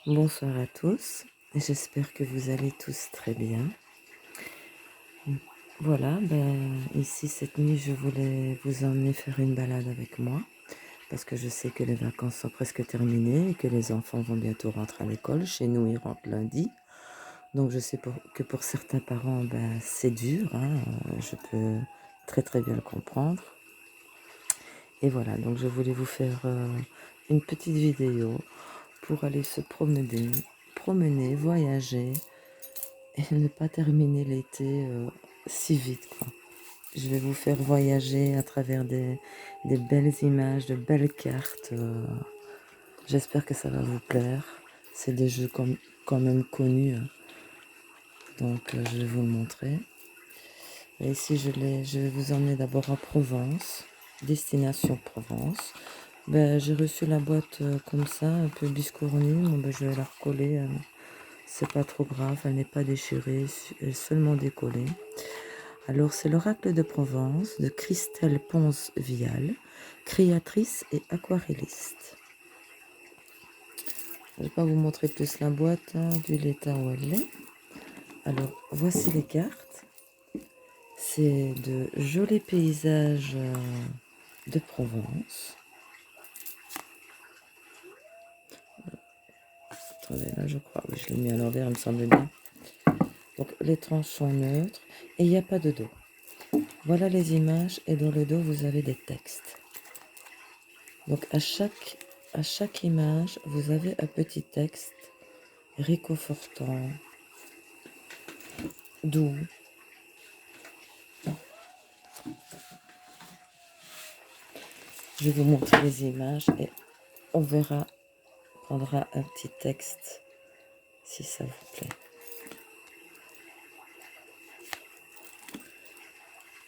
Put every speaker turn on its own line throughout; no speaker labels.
Bonsoir à tous, j'espère que vous allez tous très bien. Voilà, ici cette nuit je voulais vous emmener faire une balade avec moi parce que je sais que les vacances sont presque terminées et que les enfants vont bientôt rentrer à l'école. Chez nous ils rentrent lundi, donc je sais que pour certains parents c'est dur, hein, je peux très très bien le comprendre. Et voilà, donc je voulais vous faire une petite vidéo pour aller se promener, voyager et ne pas terminer l'été si vite, quoi. Je vais vous faire voyager à travers des belles images, de belles cartes. J'espère que ça va vous plaire. C'est des jeux quand même connus, hein. Donc je vais vous le montrer. Et ici je vais vous emmener d'abord en Provence, destination Provence. J'ai reçu la boîte comme ça, un peu biscornue. Bon, je vais la recoller. C'est pas trop grave, elle n'est pas déchirée, elle est seulement décollée. Alors, c'est l'oracle de Provence de Christelle Ponce-Vial, créatrice et aquarelliste. Je ne vais pas vous montrer plus la boîte, hein, vu l'état où elle est. Alors, voici les cartes. C'est de jolis paysages de Provence. Attendez, là, je crois, oui, je l'ai mis à l'envers, il me semble bien. Donc, les tranches sont neutres et il n'y a pas de dos. Voilà les images et dans le dos, vous avez des textes. Donc, à chaque image, vous avez un petit texte réconfortant, doux. Je vais vous montrer les images et on verra, on prendra un petit texte si ça vous plaît.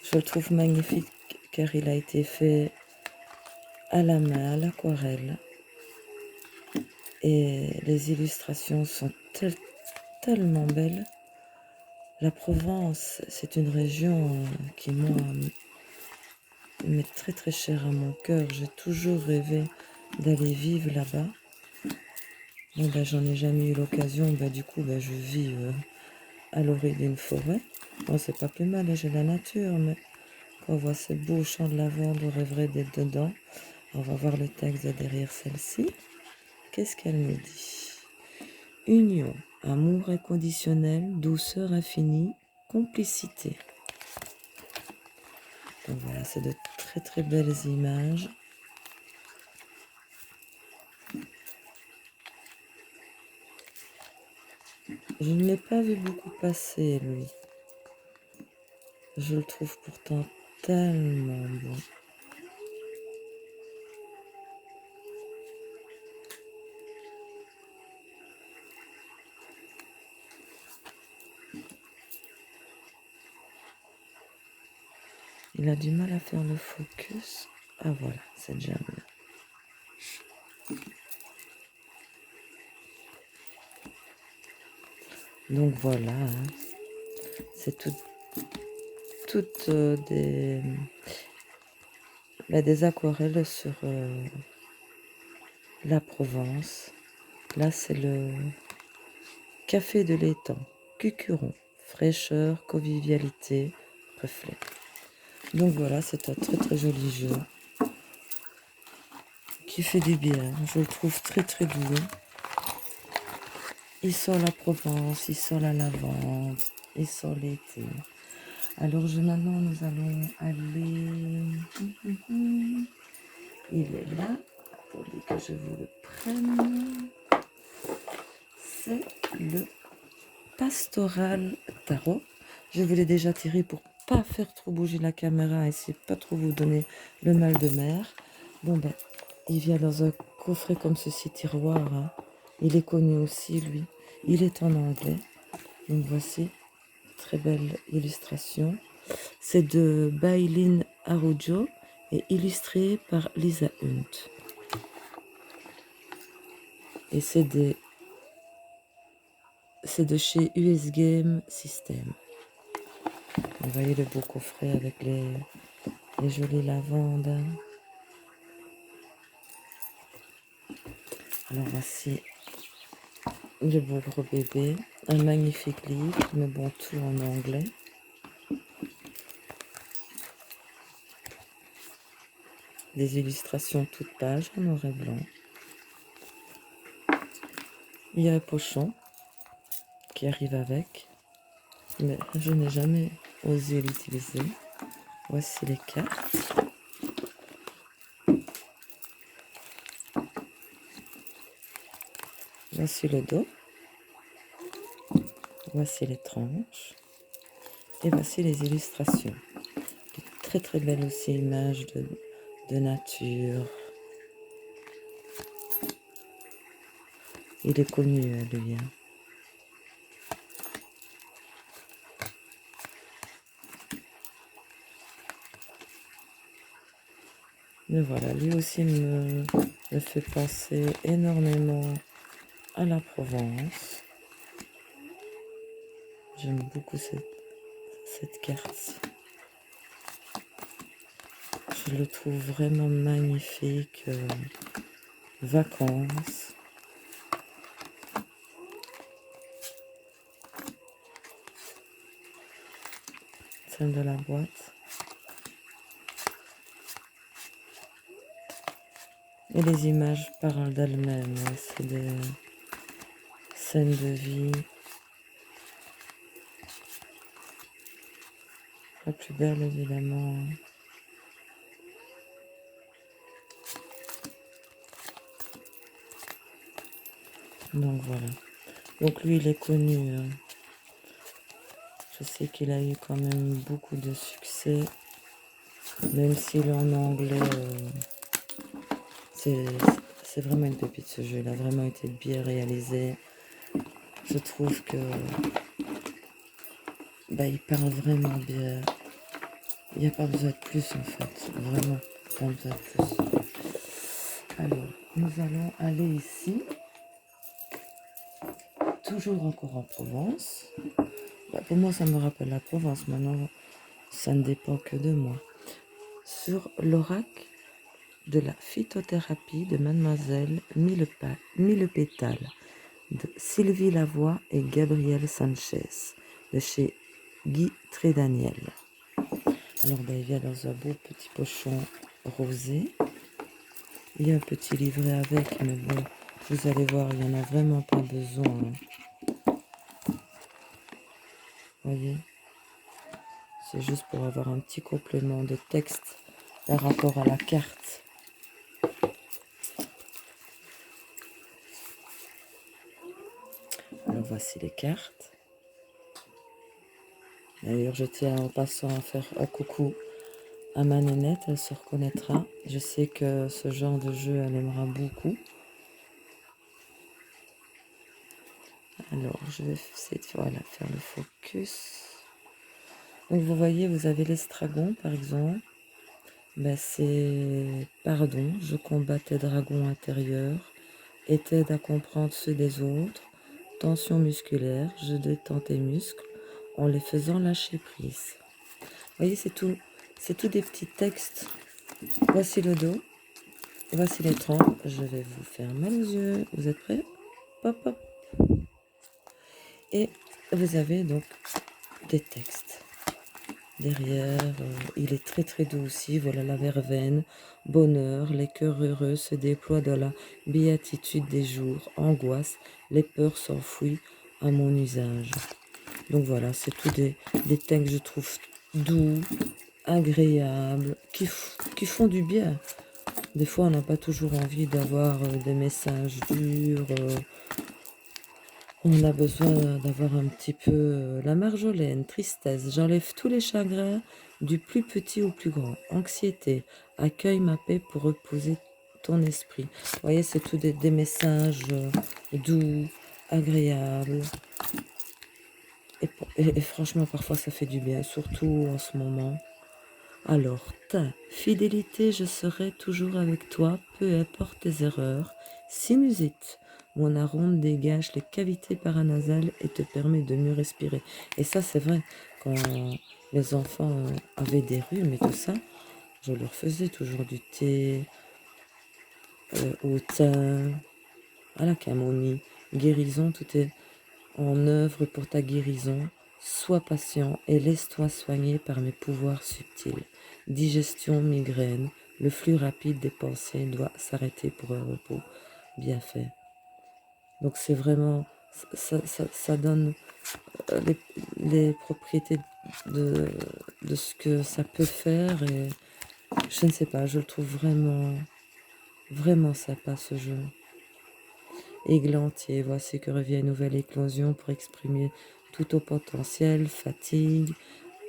Je le trouve magnifique car il a été fait à la main, à l'aquarelle. Et les illustrations sont tellement belles. La Provence, c'est une région qui, moi, m'est très très chère à mon cœur. J'ai toujours rêvé d'aller vivre là-bas. Bon, j'en ai jamais eu l'occasion. Du coup, je vis à l'orée d'une forêt. Bon, c'est pas plus mal, j'ai la nature, mais quand on voit ces beaux champs de lavande, on rêverait d'être dedans. On va voir le texte derrière celle-ci. Qu'est-ce qu'elle nous dit? Union, amour inconditionnel, douceur infinie, complicité. Donc voilà, c'est de très très belles images. Je ne l'ai pas vu beaucoup passer, lui. Je le trouve pourtant tellement bon. Il a du mal à faire le focus. Ah voilà, c'est déjà mieux. Donc voilà, hein. C'est toutes des aquarelles sur la Provence. Là, c'est le café de l'étang, Cucuron, fraîcheur, convivialité, reflet. Donc voilà, c'est un très très joli jeu qui fait du bien. Je le trouve très très doux. Il sent la Provence, il sent la lavande, il sent l'été. Alors maintenant nous allons aller... Il est là. Attendez que je vous le prenne. C'est le Pastoral Tarot. Je vous l'ai déjà tiré pour pas faire trop bouger la caméra et c'est pas trop vous donner le mal de mer. Bon il vient dans un coffret comme ceci, tiroir, hein. Il est connu aussi, lui. Il est en anglais. Donc voici, très belle illustration. C'est de Bailin Arujo et illustré par Lisa Hunt. Et c'est de chez US Game System. Vous voyez le beau coffret avec les jolies lavandes. Alors voici Le Bougre bébé, un magnifique livre, mais bon, tout en anglais. Des illustrations toutes pages en noir et blanc. Il y a un pochon qui arrive avec, mais je n'ai jamais osé l'utiliser. Voici les cartes. Voici le dos. Voici les tranches. Et voici les illustrations. De très très belles aussi images de nature. Il est connu, lui. Hein. Mais voilà, lui aussi me fait penser énormément à la Provence. J'aime beaucoup cette carte. Je le trouve vraiment magnifique. Vacances. Celle de la boîte. Et les images parlent d'elles-mêmes. C'est des scènes de vie. La plus belle, évidemment. Donc voilà. Donc lui, il est connu. Je sais qu'il a eu quand même beaucoup de succès. Même s'il est en anglais. C'est vraiment une pépite ce jeu. Il a vraiment été bien réalisé. Je trouve que il parle vraiment bien. Il n'y a pas besoin de plus en fait. Vraiment, pas besoin de plus. Alors, nous allons aller ici. Toujours encore en Provence. Pour moi, ça me rappelle la Provence. Maintenant, ça ne dépend que de moi. Sur l'oracle de la phytothérapie de Mademoiselle Millepétale de Sylvie Lavoie et Gabriel Sanchez de chez Guy Trédaniel. Alors, il y a dans un beau petit pochon rosé. Il y a un petit livret avec, mais bon, vous allez voir, il n'y en a vraiment pas besoin. Voyez, c'est juste pour avoir un petit complément de texte par rapport à la carte. Alors voici les cartes. D'ailleurs, je tiens en passant à faire un coucou à ma nénette, elle se reconnaîtra. Je sais que ce genre de jeu, elle aimera beaucoup. Alors, je vais essayer de faire le focus. Donc, vous voyez, vous avez l'estragon, par exemple. C'est « Pardon, je combats tes dragons intérieurs et t'aide à comprendre ceux des autres. Tension musculaire, je détends tes muscles en les faisant lâcher prise. » Vous voyez, c'est tout des petits textes. Voici le dos. Voici les trempes. Je vais vous faire mal aux yeux. Vous êtes prêts? Hop, hop. Et vous avez donc des textes. Derrière, il est très très doux aussi. Voilà la verveine. Bonheur, les cœurs heureux se déploient dans la béatitude des jours. Angoisse, les peurs s'enfuient à mon usage. Donc voilà, c'est tout des textes, je trouve, doux, agréables, qui font du bien. Des fois, on n'a pas toujours envie d'avoir des messages durs. On a besoin d'avoir un petit peu la marjolaine, tristesse. J'enlève tous les chagrins, du plus petit au plus grand. Anxiété, accueille ma paix pour reposer ton esprit. Vous voyez, c'est tout des messages doux, agréables. Et franchement, parfois, ça fait du bien, surtout en ce moment. Alors, ta fidélité, je serai toujours avec toi, peu importe tes erreurs. Sinusite, mon arôme dégage les cavités paranasales et te permet de mieux respirer. Et ça, c'est vrai, quand les enfants avaient des rhumes et tout ça, je leur faisais toujours du thé au thym, à la camomille. guérison, tout est en œuvre pour ta guérison. Sois patient et laisse-toi soigner par mes pouvoirs subtils. Digestion, migraine, le flux rapide des pensées doit s'arrêter pour un repos bien fait. Donc c'est vraiment, ça donne les propriétés de ce que ça peut faire et je ne sais pas, je le trouve vraiment sympa ce jeu. Églantier, voici que revient une nouvelle éclosion pour exprimer tout au potentiel, fatigue.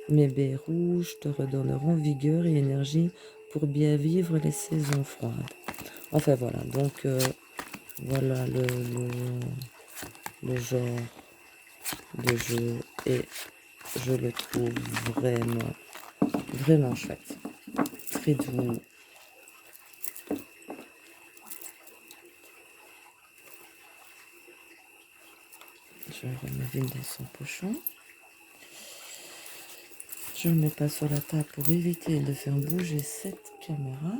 Mes baies rouges te redonneront vigueur et énergie pour bien vivre les saisons froides. Enfin voilà, donc voilà le genre de jeu et je le trouve vraiment chouette. Très doux. Je remets vide dans son pochon. Je ne le mets pas sur la table pour éviter de faire bouger cette caméra.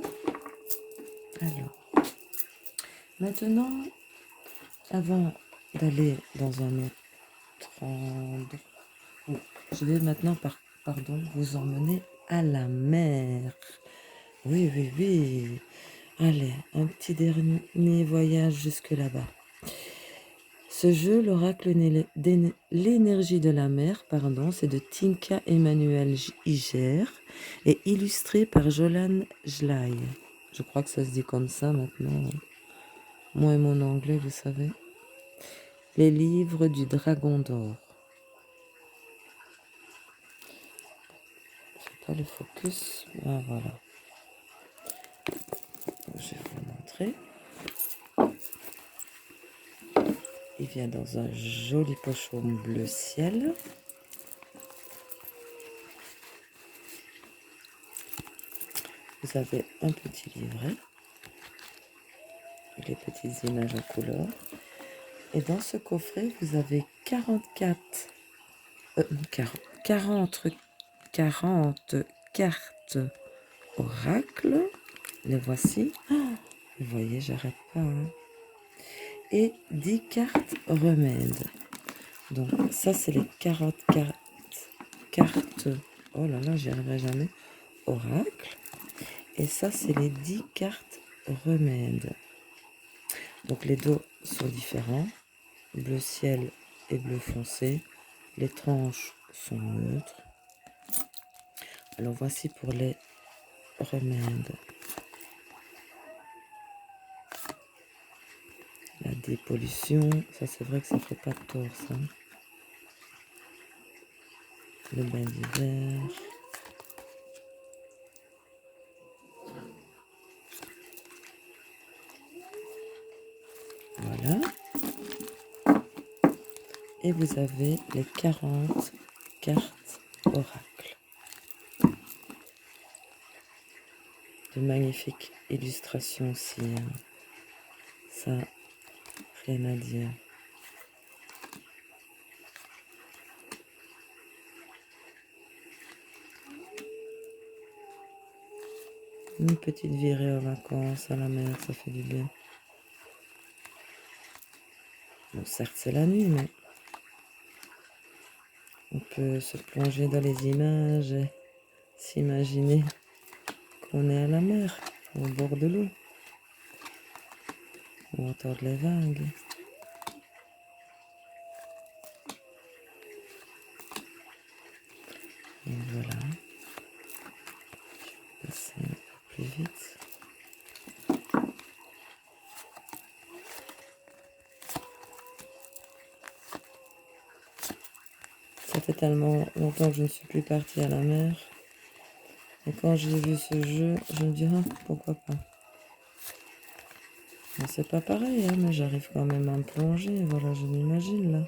Alors, maintenant, avant d'aller dans un autre endroit, je vais maintenant, vous emmener à la mer. Oui, oui, oui. Allez, un petit dernier voyage jusque là-bas. Ce jeu, l'oracle l'énergie de la mer, c'est de Tinka Emmanuel Iger et illustré par Jolan Jlai. Je crois que ça se dit comme ça maintenant. Moi et mon anglais, vous savez. Les livres du dragon d'or. Je fais pas le focus. Ah, voilà. Je vais vous montrer. Il vient dans un joli pochon bleu ciel. Vous avez un petit livret. Les petites images en couleur. Et dans ce coffret, vous avez 40 cartes oracle. Les voici. Vous voyez, j'arrête pas. Et 10 cartes remèdes. Donc, ça, c'est les 40 cartes. Oh là là, j'y arriverai jamais. Oracle. Et ça, c'est les 10 cartes remèdes. Donc, les dos sont différents. Bleu ciel et bleu foncé. Les tranches sont neutres. Alors, voici pour les remèdes. La dépollution, ça c'est vrai que ça fait pas de tort ça. Le bain d'hiver. Voilà. Et vous avez les 40 cartes oracle. De magnifiques illustrations aussi. Hein. Ça, rien à dire. Une petite virée en vacances à la mer, ça fait du bien. Bon, certes, c'est la nuit, mais on peut se plonger dans les images et s'imaginer qu'on est à la mer, au bord de l'eau. On entend les vagues. Et voilà. Je vais passer un peu plus vite. Ça fait tellement longtemps que je ne suis plus partie à la mer. Et quand j'ai vu ce jeu, je me dis, ah, pourquoi pas. Bon, c'est pas pareil, hein, mais j'arrive quand même à me plonger. Voilà, je m'imagine là.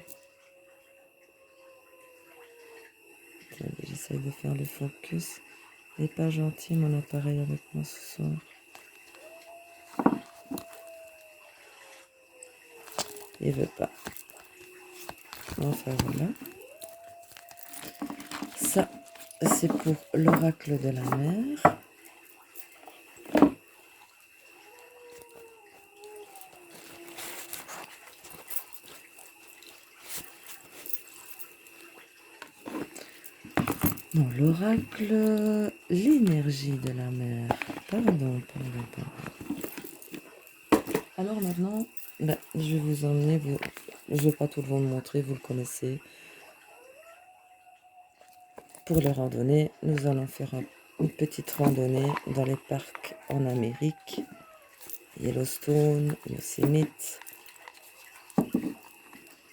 J'essaye de faire le focus. Il n'est pas gentil mon appareil avec moi ce soir. Il veut pas. Enfin voilà. Ça, c'est pour l'oracle de la mer. Non, l'oracle, l'énergie de la mer. Pardon. Alors maintenant, je vais vous emmener, je ne vais pas tout vous le montrer, vous le connaissez. Pour les randonnées, nous allons faire une petite randonnée dans les parcs en Amérique. Yellowstone, Yosemite,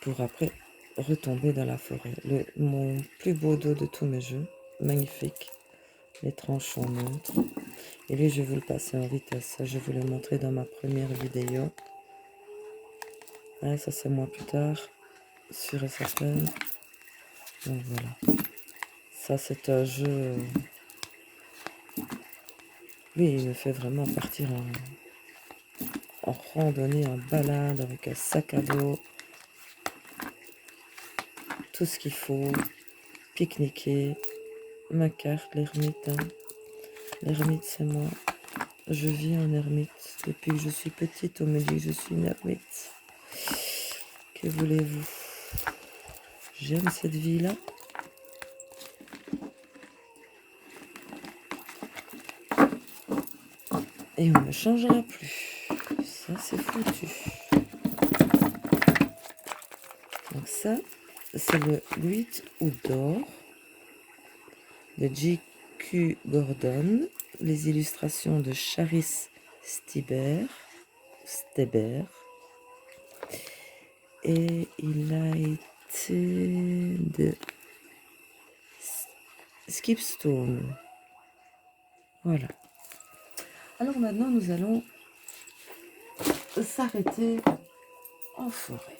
pour après retomber dans la forêt. Mon plus beau dos de tous mes jeux, magnifique, les tranchants neutres. Et lui, je vais vous le passer en vitesse. Je vous l'ai montré dans ma première vidéo. Ouais, ça c'est moi plus tard, sûr et certain. Donc voilà. Ça c'est un jeu. Lui, il me fait vraiment partir en randonnée, en balade avec un sac à dos. Tout ce qu'il faut. Pique-niquer. Ma carte, l'ermite. Hein. L'ermite, c'est moi. Je vis en ermite. Depuis que je suis petite, on me dit que je suis une ermite. Que voulez-vous? J'aime cette vie-là. Et on ne me changera plus. Ça, c'est foutu. Donc ça, c'est le 8 août d'or de J.Q. Gordon. Les illustrations de Charis Steber. Et il a été de Skipstone. Voilà. Alors maintenant, nous allons s'arrêter en forêt.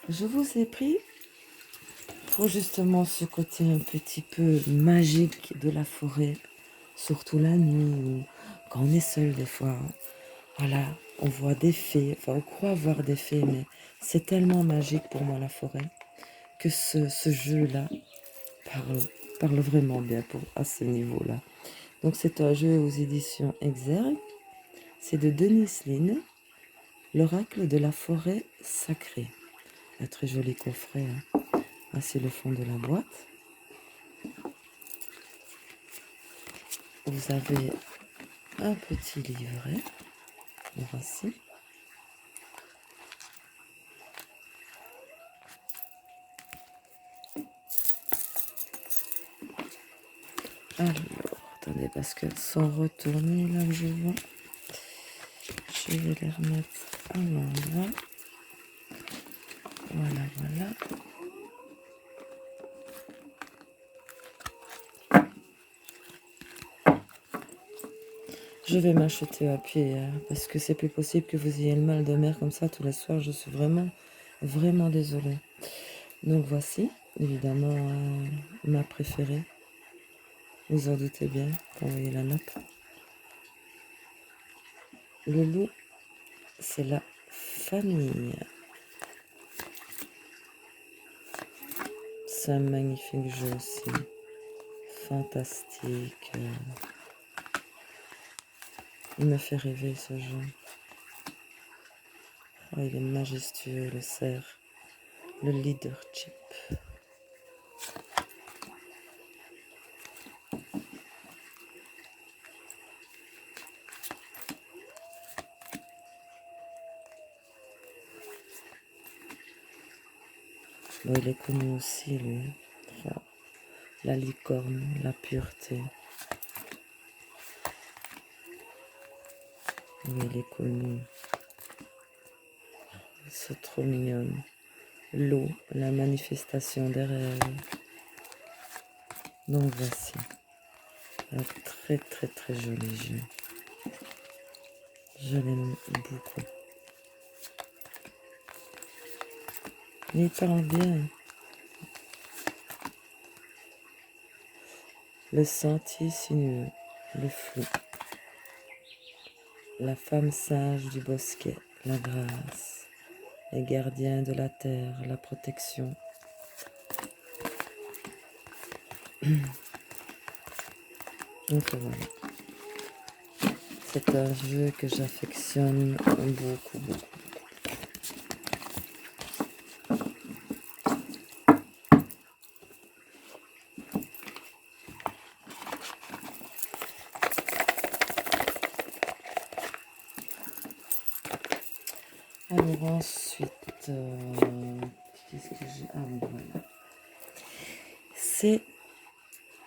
Je vous ai pris pour justement ce côté un petit peu magique de la forêt, surtout la nuit, quand on est seul des fois. Voilà, on voit des fées, enfin on croit voir des fées, mais c'est tellement magique pour moi la forêt, que ce jeu-là parle vraiment bien à ce niveau-là. Donc c'est un jeu aux éditions Exergue, c'est de Denis Lynn, l'oracle de la forêt sacrée. Un très joli coffret, hein. Voici le fond de la boîte. Vous avez un petit livret, le voici. Alors, attendez, parce qu'elles sont retournées là, je vois. Je vais les remettre à l'endroit. Voilà. Je vais m'acheter à pied, hein, parce que c'est plus possible que vous ayez le mal de mer comme ça tous les soirs. Je suis vraiment désolée. Donc voici, évidemment, ma préférée. Vous en doutez bien, quand vous voyez la nappe. Le loup, c'est la famille. C'est un magnifique jeu aussi. Fantastique. Il me fait rêver ce jeu. Oh, il est majestueux, le cerf. Le leadership. Bon, il est connu aussi, lui. Oh, la licorne, la pureté. Oui, il est connu. C'est trop mignonne. L'eau, la manifestation des rêves. Donc voici. Un très joli jeu. Je l'aime beaucoup. Il parle bien. Le sentier sinueux, le flou. La femme sage du bosquet, la grâce. Les gardiens de la terre, la protection. Enfin voilà. C'est un jeu que j'affectionne beaucoup. Alors ensuite, qu'est-ce que j'ai? Ah oui, voilà. C'est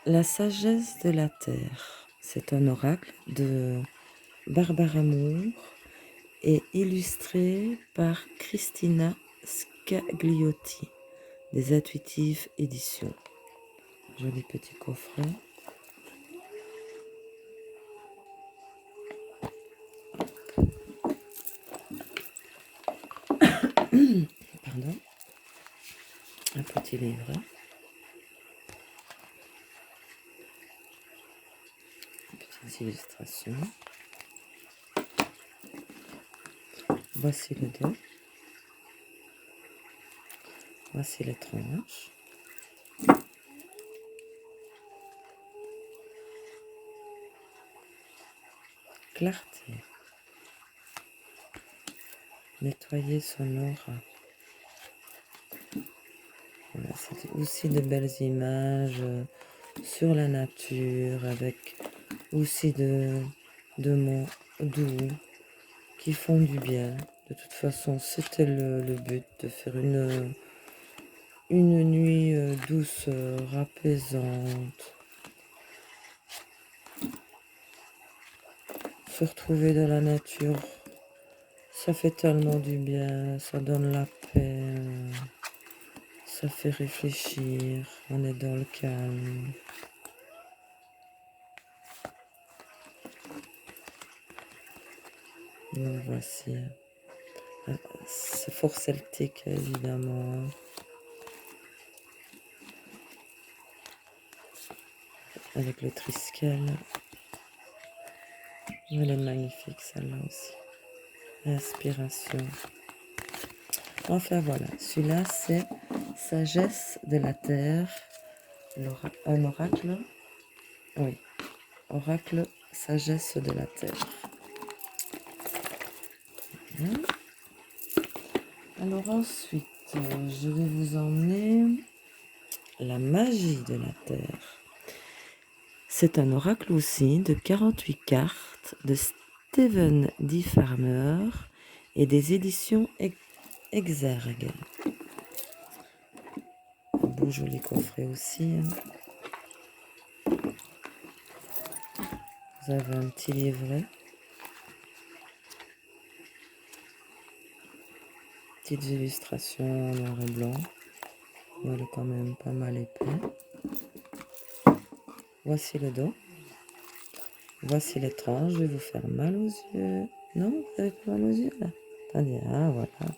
la sagesse de la terre. C'est un oracle de Barbara Moore et illustré par Christina Scagliotti, des Intuitives Éditions. Joli petit coffret. Pardon. Un petit livret. Petites illustrations. Voici le dos. Voici les tranches. Clarté. Nettoyer son aura. Voilà, c'est aussi de belles images sur la nature, avec aussi de mots doux qui font du bien. De toute façon, c'était le but, de faire une nuit douce, apaisante. Se retrouver dans la nature, ça fait tellement du bien, ça donne la paix, ça fait réfléchir, on est dans le calme. Donc voici, c'est fort celtique évidemment. Avec le triskel. Elle est magnifique celle-là aussi. Inspiration. Enfin voilà, celui-là c'est Sagesse de la Terre. Un oracle. Oui, oracle Sagesse de la Terre. Alors ensuite, je vais vous emmener la magie de la Terre. C'est un oracle aussi de 48 cartes de Stephen D. Farmer et des éditions Exergue. Un beau joli coffret aussi. Vous avez un petit livret. Petites illustrations en noir et blanc. Il est quand même pas mal épais. Voici le dos. Voici les tranches. Je vais vous faire mal aux yeux. Non, vous avez pas mal aux yeux là? Attendez, ah voilà.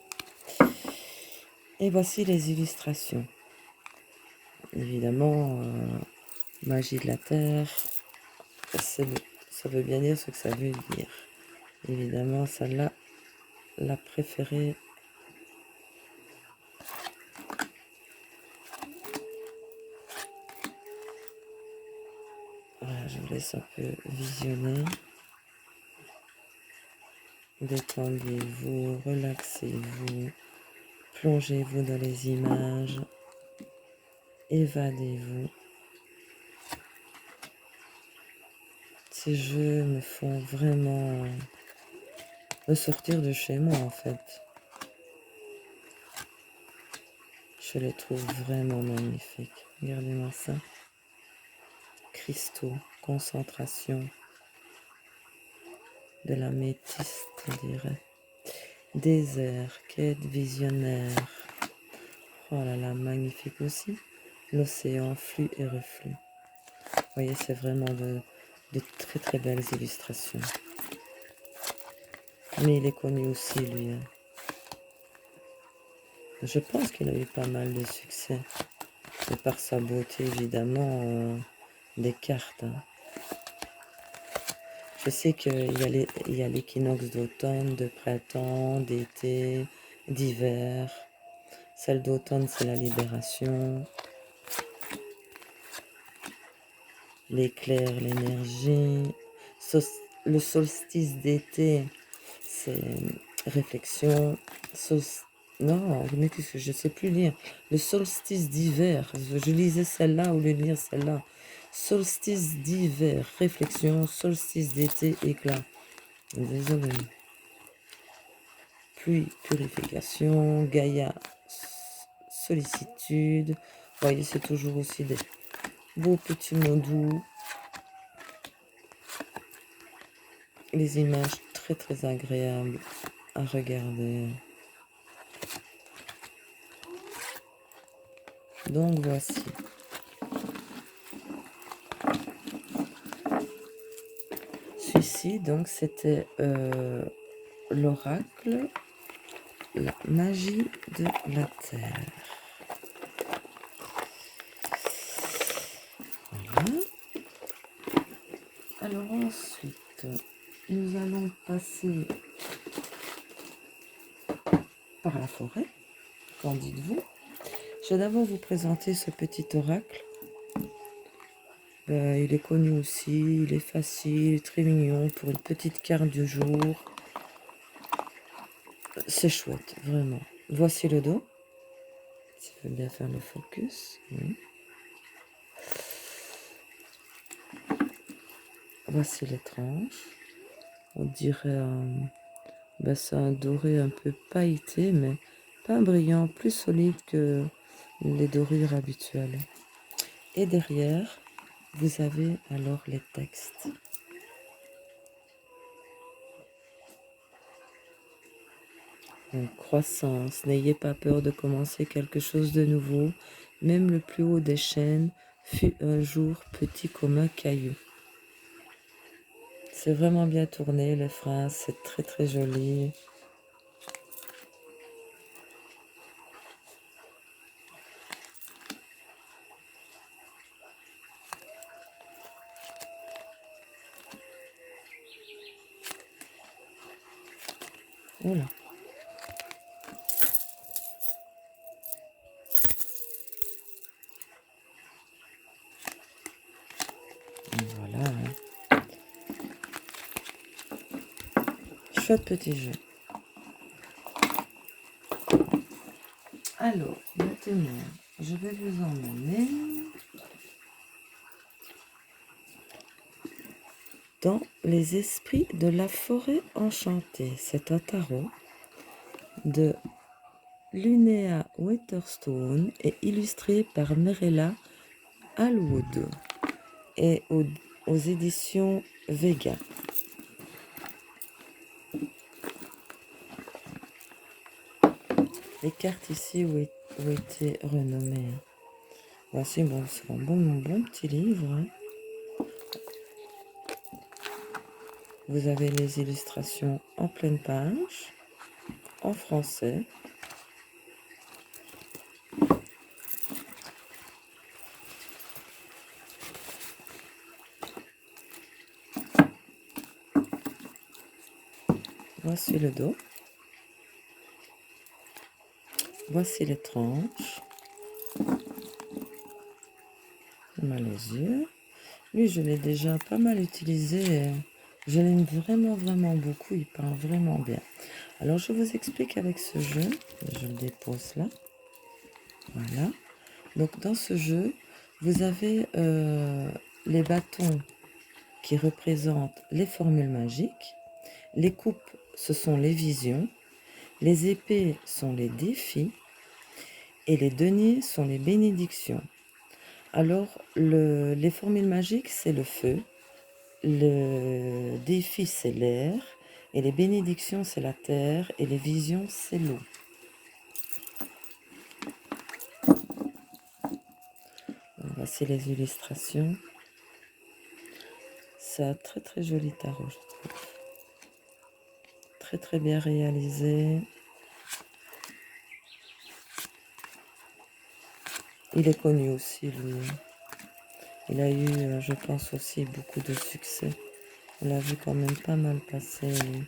Et voici les illustrations. Évidemment, magie de la terre, ça veut bien dire ce que ça veut dire. Évidemment, celle-là, la préférée. Voilà, je vous laisse un peu visionner. Détendez-vous, relaxez-vous, plongez-vous dans les images, évadez-vous. Ces jeux me font vraiment me sortir de chez moi en fait. Je les trouve vraiment magnifiques. Regardez-moi ça. Cristaux, concentration, de la métiste, on dirait. Désert, quête visionnaire. Oh là là, magnifique aussi. L'océan, flux et reflux. Vous voyez, c'est vraiment de très très belles illustrations. Mais il est connu aussi, lui. Je pense qu'il a eu pas mal de succès. Et par sa beauté, évidemment, des cartes. Je sais qu'il y a l'équinoxe d'automne, de printemps, d'été, d'hiver. Celle d'automne, c'est la libération. L'éclair, l'énergie. Le solstice d'été, c'est réflexion. Non, mais je ne sais plus lire. Le solstice d'hiver, je lisais celle-là au lieu de lire celle-là. Solstice d'hiver, réflexion. Solstice d'été, éclat. Désolé. pluie, purification, Gaïa, sollicitude. Vous voyez, c'est toujours aussi des beaux petits mots doux. Les images très très agréables à regarder. Donc voici. Celui-ci, donc, c'était l'oracle, la magie de la Terre. Voilà. Alors ensuite, nous allons passer par la forêt. Qu'en dites-vous? Je vais d'abord vous présenter ce petit oracle. Il est connu aussi, il est facile, très mignon pour une petite carte du jour. C'est chouette, vraiment. Voici le dos. Si je veux bien faire le focus. Oui. Voici les tranches. On dirait c'est un doré un peu pailleté, mais pas brillant, plus solide que les dorures habituelles. Et derrière, vous avez alors les textes. Donc, croissance, n'ayez pas peur de commencer quelque chose de nouveau. Même le plus haut des chênes fut un jour petit comme un caillou. C'est vraiment bien tourné, les phrases, c'est très très joli. Voilà. Voilà. Chouette petit jeu. Alors, maintenant, je vais vous emmener dans les esprits de la forêt enchantée. C'est un tarot de Linnea Weatherstone et illustré par Merella Allwood et aux éditions Vega. Les cartes ici ont été renommées. Voici c'est un bon petit livre. Hein. Vous avez les illustrations en pleine page, en français. Voici le dos. Voici les tranches. On a les yeux. Lui, je l'ai déjà pas mal utilisé. Je l'aime vraiment beaucoup. Il parle vraiment bien. Alors, je vous explique avec ce jeu. Je le dépose là. Voilà. Donc, dans ce jeu, vous avez les bâtons qui représentent les formules magiques. Les coupes, ce sont les visions. Les épées sont les défis. Et les deniers sont les bénédictions. Alors, les formules magiques, c'est le feu. Le défi, c'est l'air. Et les bénédictions, c'est la terre. Et les visions, c'est l'eau. Voici les illustrations. C'est un très joli tarot, je trouve. Très bien réalisé. Il est connu aussi, lui. Il a eu, je pense aussi, beaucoup de succès. On l'a vu quand même pas mal passer, lui.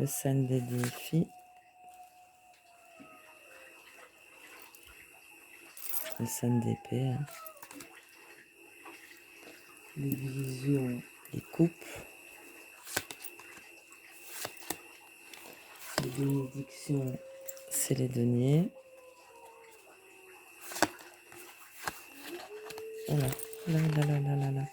le scène des défis. Le scène d'épée. Hein. Les visions, les coupes. Les bénédictions, c'est les deniers. Oh là, là, là, là, là, là, là.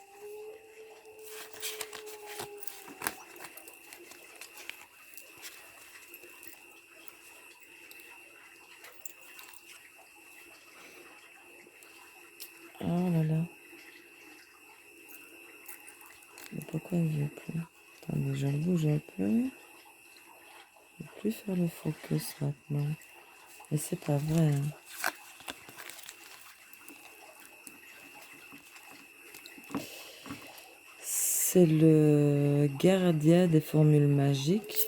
Oh là là. Mais pourquoi il veut plus? Attendez, je le bouge un peu. Il ne veut plus faire le focus maintenant. Mais c'est pas vrai. Hein. C'est le gardien des formules magiques.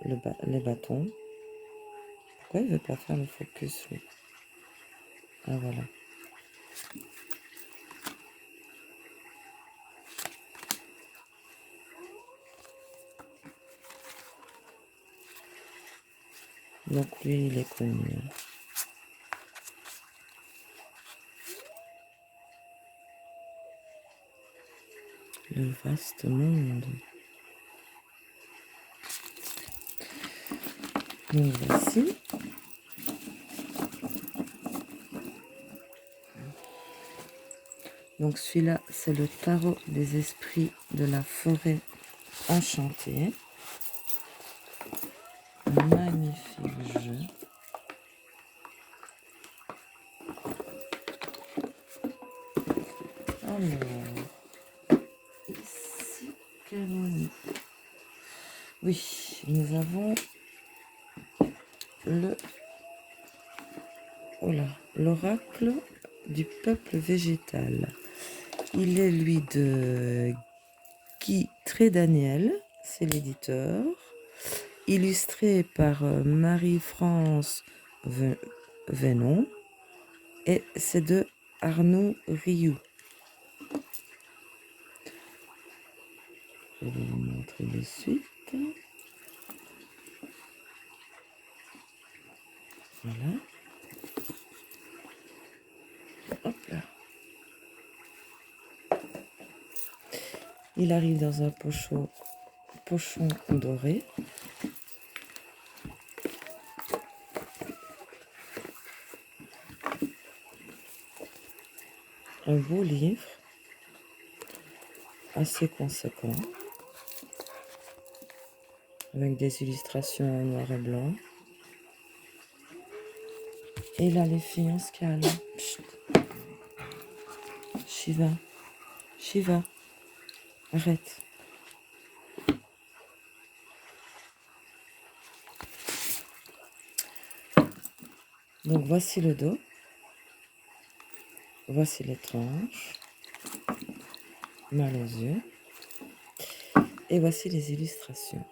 Les bâtons. Pourquoi il veut pas faire le focus, lui? Ah, voilà. Donc, lui, il est connu. Hein. Le vaste monde. Donc, voici. Donc, celui-là, c'est le tarot des esprits de la forêt enchantée. Magnifique jeu. Alors, ici, qu'avons-nous? Oui, nous avons l'oracle du peuple végétal. Il est, lui, de Guy Trédaniel, c'est l'éditeur. Illustré par Marie-France Venon. Et c'est de Arnaud Rioux. Je vais vous montrer de suite. Voilà. Hop là. Il arrive dans un pochon doré. Un beau livre, assez conséquent, avec des illustrations en noir et blanc. Et là, les filles, on se calme. Chut. Shiva, arrête. Donc, voici le dos. Voici les tranches. Mal aux yeux. Et voici les illustrations.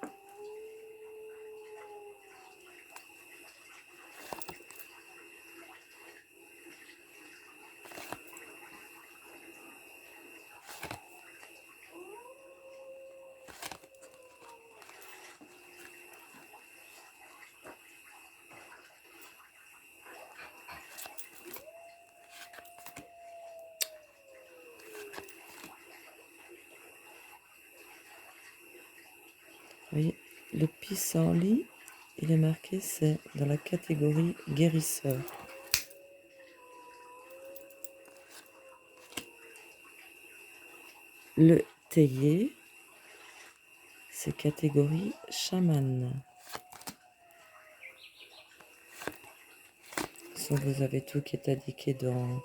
Vous voyez, le pissenlit, il est marqué, c'est dans la catégorie guérisseur. Le théier, c'est catégorie chaman. So, vous avez tout qui est indiqué dans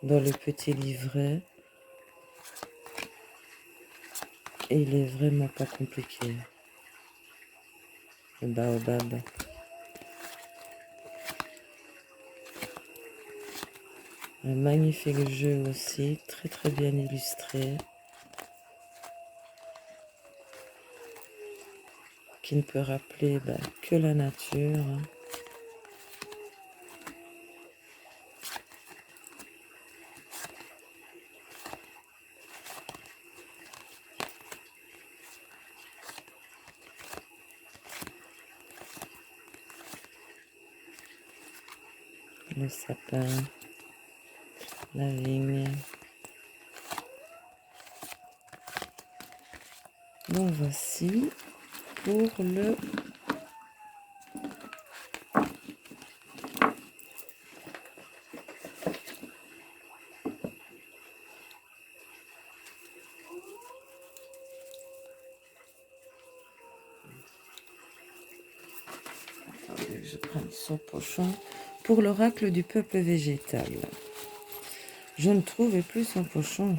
le petit livret. Et il est vraiment pas compliqué. Le baobab. Un magnifique jeu aussi, très très bien illustré. Qui ne peut rappeler que la nature. le sapin, la vigne. Donc voici pour le attendez, je prends son pochon pour l'oracle du peuple végétal. Je ne trouvais plus son pochon.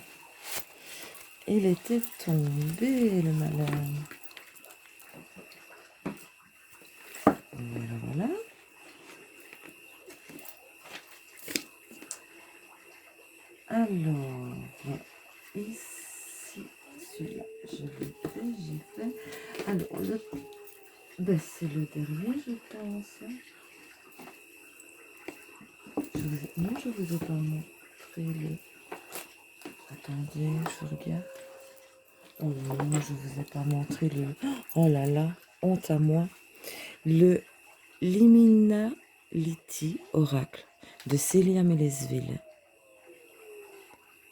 Il était tombé, le malin. Voilà, voilà. Alors, ici, celui-là, je l'ai fait, j'ai fait. Alors, c'est le dernier, je pense. Non, je vous ai pas montré le... Attendez, je regarde. Oh non, je vous ai pas montré le... Oh là là, honte à moi. Le Liminality Oracle de Célia Mélesville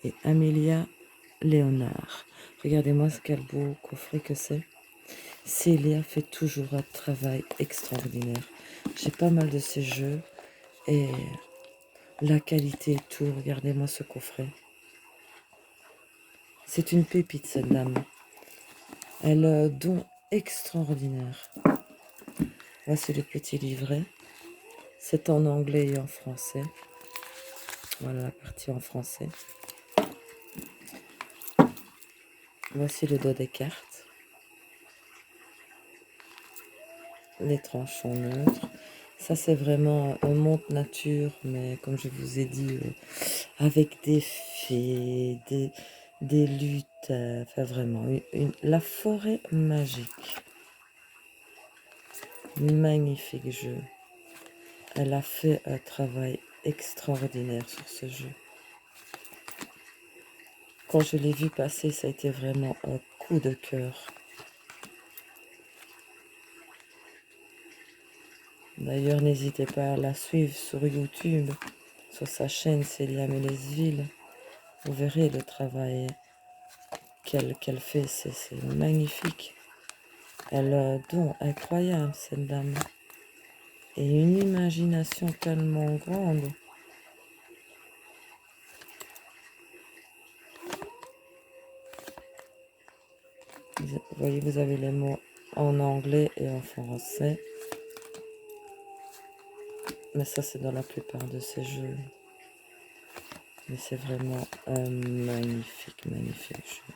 et Amélia Léonard. Regardez-moi quel beau coffret que c'est. Célia fait toujours un travail extraordinaire. J'ai pas mal de ces jeux et la qualité et tout. Regardez-moi ce coffret. C'est une pépite, cette dame. Elle a un don extraordinaire. Voici le petit livret. C'est en anglais et en français. Voilà la partie en français. Voici le dos des cartes. Les tranchants neutres. Ça, c'est vraiment un monde nature, mais comme je vous ai dit, avec des fées, des luttes, enfin vraiment, la forêt magique. Magnifique jeu. Elle a fait un travail extraordinaire sur ce jeu. Quand je l'ai vu passer, ça a été vraiment un coup de cœur. D'ailleurs, n'hésitez pas à la suivre sur YouTube, sur sa chaîne Célia Mélesville. Vous verrez le travail qu'elle fait, c'est magnifique. Elle a un don incroyable, cette dame. Et une imagination tellement grande. Vous voyez, vous avez les mots en anglais et en français. Mais ça, c'est dans la plupart de ces jeux. Mais c'est vraiment un magnifique, magnifique jeu.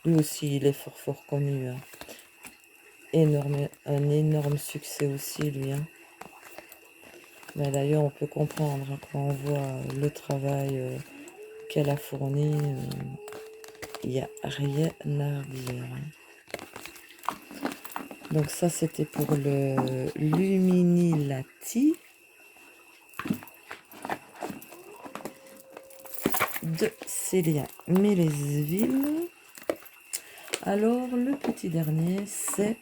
Lui aussi, il est fort, fort connu. Hein. Un énorme succès aussi, lui. Hein. Mais d'ailleurs, on peut comprendre hein, quand on voit le travail qu'elle a fourni. Il n'y a rien à dire. Hein. Donc ça, c'était pour le Luminilati de Célia Mélesville. Alors, le petit dernier, c'est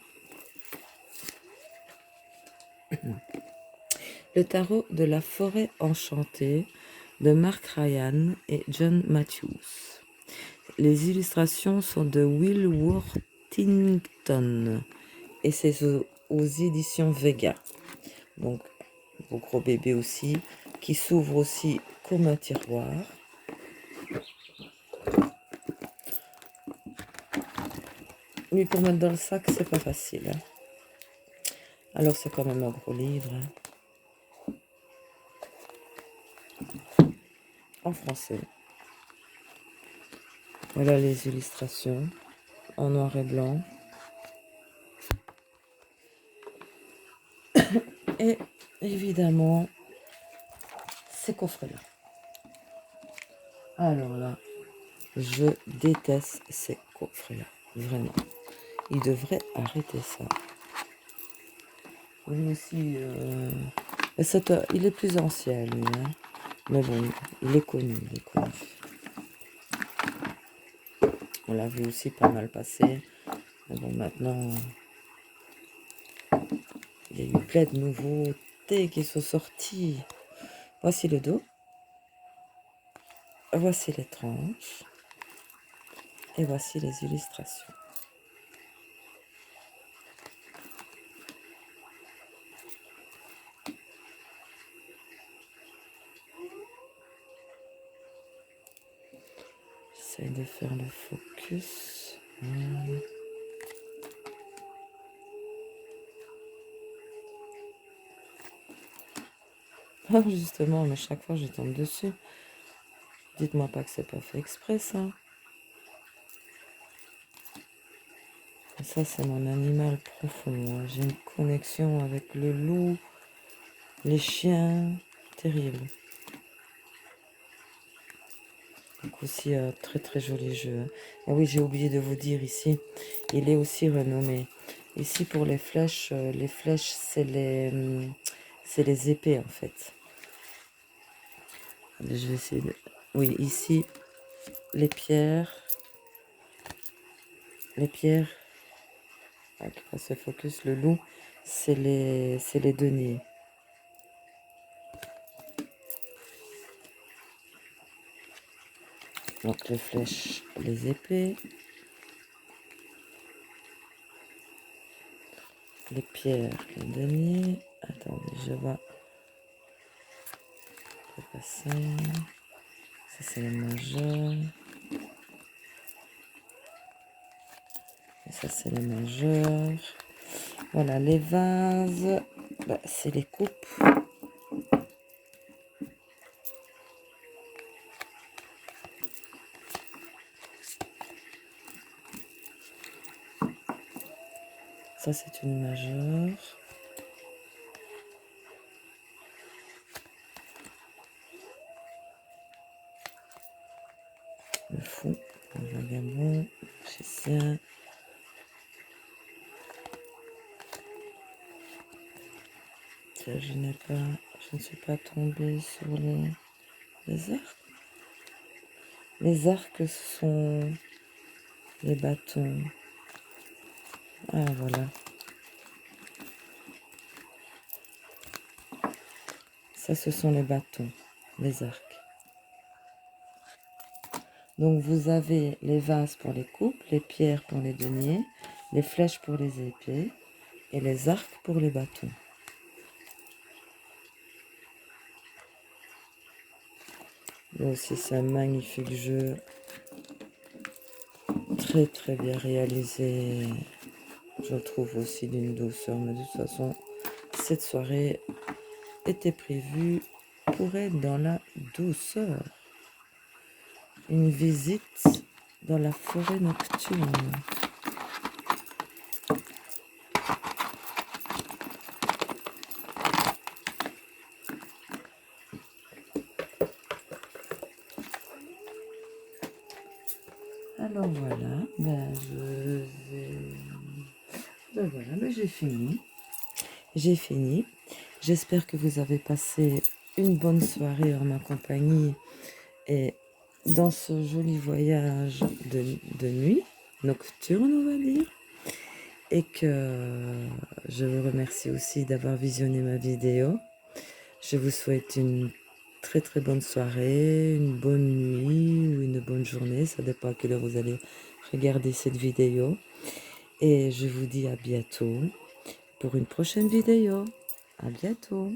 le tarot de la forêt enchantée de Mark Ryan et John Matthews. Les illustrations sont de Will Worthington et c'est aux éditions Vega. Donc, vos gros bébés aussi, qui s'ouvre aussi comme un tiroir. Mais pour mettre dans le sac, c'est pas facile. Hein. Alors, c'est quand même un gros livre. Hein. En français. Voilà les illustrations en noir et blanc. Et évidemment, ces coffrets-là. Alors là, je déteste ces coffrets-là. Vraiment. Il devrait arrêter ça. Lui aussi, il est plus ancien, lui. Hein. Mais bon, il est connu, il est connu. On l'a vu aussi pas mal passer. Mais bon, maintenant, il y a eu plein de nouveautés. restés, qui sont sortis. Voici le dos. Voici les tranches. Et voici les illustrations. J'essaie de faire le focus. Voilà. Ah, justement, mais chaque fois je tombe dessus. Dites-moi pas que c'est pas fait exprès, ça. Et ça, c'est mon animal profond. Moi. J'ai une connexion avec le loup, les chiens. Terrible. Donc aussi, très très joli jeu. Hein. Et oui, j'ai oublié de vous dire ici, il est aussi renommé. Ici, pour les flèches, c'est les épées, en fait. Allez, je vais essayer de... Oui, ici, les pierres... Les pierres... Avec ce focus, le loup, c'est les deniers. Donc les flèches, les épées. Les pierres, les deniers. Attendez, je vais passer. Ça, c'est les majeurs. Et ça, c'est les majeurs. Voilà, les vases, bah, c'est les coupes. Ça, c'est une majeure. Le fou, le vagabond, le magicien. Tiens, je ne suis pas tombée sur les arcs. Les arcs sont les bâtons. Ah, voilà. Ça, ce sont les bâtons, les arcs. Donc, vous avez les vases pour les coupes, les pierres pour les deniers, les flèches pour les épées et les arcs pour les bâtons. Là aussi, c'est un magnifique jeu. Très, très bien réalisé. Je le trouve aussi d'une douceur. Mais de toute façon, cette soirée était prévue pour être dans la douceur. Une visite dans la forêt nocturne. Alors voilà, j'ai fini. J'ai fini. J'espère que vous avez passé une bonne soirée en ma compagnie et dans ce joli voyage de nuit, nocturne on va dire. Et que je vous remercie aussi d'avoir visionné ma vidéo. Je vous souhaite une très très bonne soirée, une bonne nuit ou une bonne journée. Ça dépend à quelle heure vous allez regarder cette vidéo. Et je vous dis à bientôt pour une prochaine vidéo. À bientôt.